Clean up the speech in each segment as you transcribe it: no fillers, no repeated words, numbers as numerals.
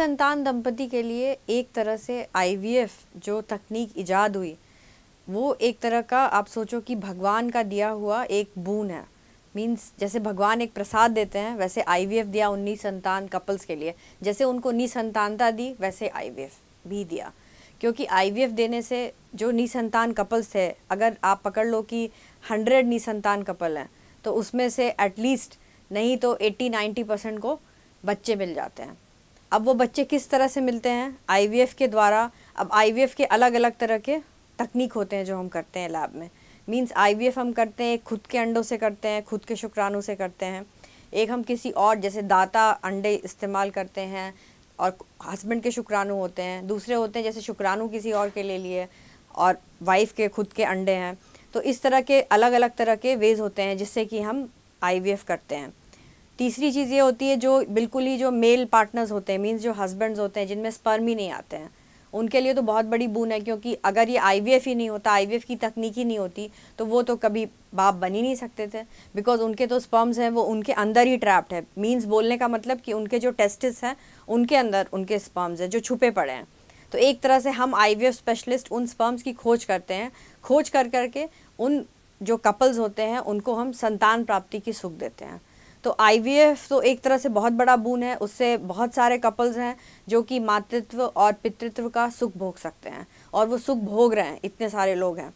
निसंतान दंपति के लिए एक तरह से आईवीएफ जो तकनीक इजाद हुई वो एक तरह का आप सोचो कि भगवान का दिया हुआ एक बून है। मीन्स जैसे भगवान एक प्रसाद देते हैं वैसे आईवीएफ दिया उन निसंतान कपल्स के लिए। जैसे उनको निसंतानता दी वैसे आईवीएफ भी दिया, क्योंकि आईवीएफ देने से जो निसंतान कपल्स थे, अगर आप पकड़ लो कि 100 निसंतान कपल हैं तो उसमें से एटलीस्ट नहीं तो 80-90% को बच्चे मिल जाते हैं। अब वो बच्चे किस तरह से मिलते हैं? आईवीएफ के द्वारा। अब आईवीएफ के अलग अलग तरह के तकनीक होते हैं जो हम करते हैं लैब में। मींस आईवीएफ हम करते हैं खुद के अंडों से करते हैं, खुद के शुक्राणु से करते हैं। एक हम किसी और जैसे दाता अंडे इस्तेमाल करते हैं और हस्बैंड के शुक्राणु होते हैं। दूसरे होते हैं जैसे शुक्राणु किसी और के ले लिए और वाइफ के खुद के अंडे हैं। तो इस तरह के अलग अलग तरह के वेज होते हैं जिससे कि हम आईवीएफ करते हैं। तीसरी चीज़ ये होती है जो बिल्कुल ही जो मेल पार्टनर्स होते हैं, मींस जो हस्बैंड्स होते हैं जिनमें स्पर्म ही नहीं आते हैं, उनके लिए तो बहुत बड़ी बून है। क्योंकि अगर ये आईवीएफ ही नहीं होता, आईवीएफ की तकनीक ही नहीं होती तो वो तो कभी बाप बन ही नहीं सकते थे, बिकॉज उनके तो स्पर्म्स हैं वो उनके अंदर ही ट्रैप्ड है। मींस बोलने का मतलब कि उनके जो टेस्टिस हैं उनके अंदर उनके स्पर्म्स हैं जो छुपे पड़े हैं। तो एक तरह से हम आईवीएफ स्पेशलिस्ट उन स्पर्म्स की खोज करते हैं। खोज कर करके उन जो कपल्स होते हैं उनको हम संतान प्राप्ति की सुख देते हैं। तो आईवीएफ तो एक तरह से बहुत बड़ा बून है। उससे बहुत सारे कपल्स हैं जो कि मातृत्व और पितृत्व का सुख भोग सकते हैं और वो सुख भोग रहे हैं, इतने सारे लोग हैं।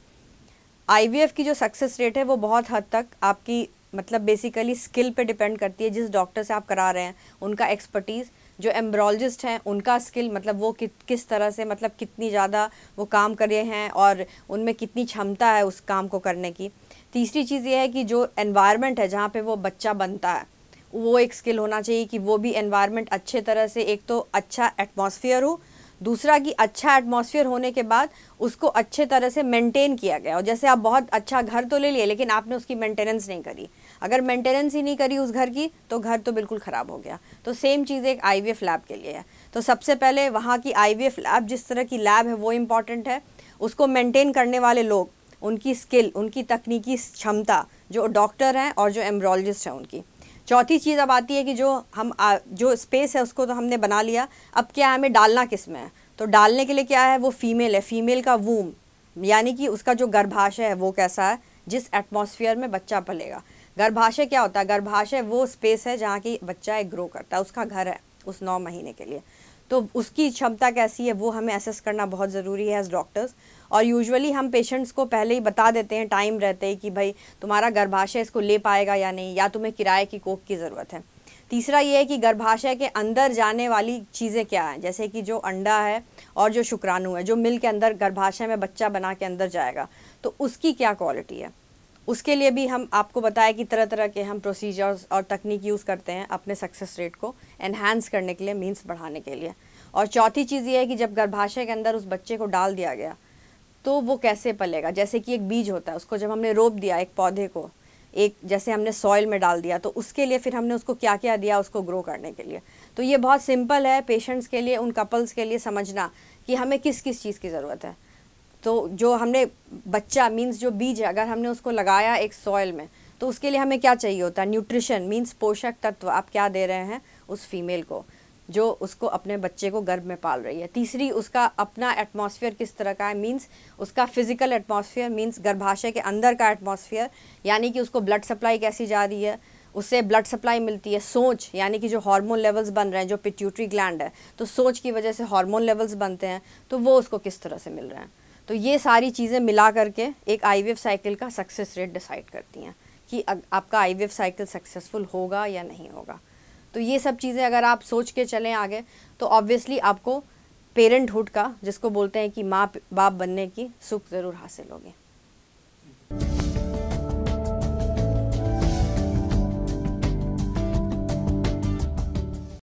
आईवीएफ की जो सक्सेस रेट है वो बहुत हद तक आपकी मतलब बेसिकली स्किल पे डिपेंड करती है। जिस डॉक्टर से आप करा रहे हैं उनका एक्सपर्टीज़, जो एम्ब्रोलॉजिस्ट हैं उनका स्किल, मतलब वो किस तरह से मतलब कितनी ज़्यादा वो काम कर रहे हैं और उनमें कितनी क्षमता है उस काम को करने की। तीसरी चीज़ ये है कि जो एनवायरनमेंट है जहाँ पे वो बच्चा बनता है वो एक स्किल होना चाहिए कि वो भी एनवायरनमेंट अच्छे तरह से, एक तो अच्छा एटमॉस्फेयर हो, दूसरा कि अच्छा एटमॉस्फेयर होने के बाद उसको अच्छे तरह से मेंटेन किया गया। और जैसे आप बहुत अच्छा घर तो ले लिए लेकिन आपने उसकी मेंटेनेंस नहीं करी, अगर मेंटेनेंस ही नहीं करी उस घर की तो घर तो बिल्कुल ख़राब हो गया। तो सेम चीज़ एक आईवीएफ लैब के लिए है। तो सबसे पहले वहाँ की आईवीएफ लैब, जिस तरह की लैब है वो इम्पॉर्टेंट है। उसको मेंटेन करने वाले लोग, उनकी स्किल, उनकी तकनीकी क्षमता, जो डॉक्टर हैं और जो एम्ब्रोलॉजिस्ट हैं उनकी। चौथी चीज़ अब आती है कि जो हम जो स्पेस है उसको तो हमने बना लिया, अब क्या है हमें डालना किस में है? तो डालने के लिए क्या है, वो फीमेल है, फीमेल का वूम यानी कि उसका जो गर्भाशय है वो कैसा है, जिस एटमॉस्फेयर में बच्चा पलेगा। गर्भाशय क्या होता है? गर्भाशय वो स्पेस है जहाँ की बच्चा एक ग्रो करता है, उसका घर है उस 9 महीने के लिए। तो उसकी क्षमता कैसी है वो हमें असेस करना बहुत ज़रूरी है एज डॉक्टर्स। और यूजुअली हम पेशेंट्स को पहले ही बता देते हैं टाइम रहते ही कि भाई तुम्हारा गर्भाशय इसको ले पाएगा या नहीं, या तुम्हें किराए की कोख की ज़रूरत है। तीसरा ये है कि गर्भाशय के अंदर जाने वाली चीज़ें क्या हैं, जैसे कि जो अंडा है और जो शुक्राणु है जो मिल के अंदर गर्भाशय में बच्चा बना के अंदर जाएगा, तो उसकी क्या क्वालिटी है। उसके लिए भी हम आपको बताया कि तरह तरह के हम प्रोसीजर्स और तकनीक यूज़ करते हैं अपने सक्सेस रेट को एनहांस करने के लिए, मीन्स बढ़ाने के लिए। और चौथी चीज़ ये है कि जब गर्भाशय के अंदर उस बच्चे को डाल दिया गया तो वो कैसे पलेगा। जैसे कि एक बीज होता है, उसको जब हमने रोप दिया एक पौधे को, एक जैसे हमने सॉइल में डाल दिया, तो उसके लिए फिर हमने उसको क्या क्या दिया उसको ग्रो करने के लिए। तो ये बहुत सिंपल है पेशेंट्स के लिए, उन कपल्स के लिए समझना कि हमें किस किस चीज़ की ज़रूरत है। तो जो हमने बच्चा मीन्स जो बीज है अगर हमने उसको लगाया एक सॉइल में तो उसके लिए हमें क्या चाहिए होता है, न्यूट्रिशन मीन्स पोषक तत्व आप क्या दे रहे हैं उस फीमेल को जो उसको अपने बच्चे को गर्भ में पाल रही है। तीसरी उसका अपना एटमॉस्फेयर किस तरह का है, मीन्स उसका फिजिकल एटमॉस्फेयर, मीन्स गर्भाशय के अंदर का एटमॉस्फेयर, यानी कि उसको ब्लड सप्लाई कैसी जा रही है, उससे ब्लड सप्लाई मिलती है। सोच यानी कि जो हार्मोन लेवल्स बन रहे हैं, जो पिट्यूटरी ग्लैंड है तो सोच की वजह से हार्मोन लेवल्स बनते हैं, तो वो उसको किस तरह से मिल रहे हैं। तो ये सारी चीज़ें मिला करके एक आईवीएफ साइकिल का सक्सेस रेट डिसाइड करती हैं कि आपका आईवीएफ साइकिल सक्सेसफुल होगा या नहीं होगा। तो ये सब चीज़ें अगर आप सोच के चलें आगे तो ऑब्वियसली आपको पेरेंटहुड का, जिसको बोलते हैं कि माँ बाप बनने की सुख ज़रूर हासिल होगी।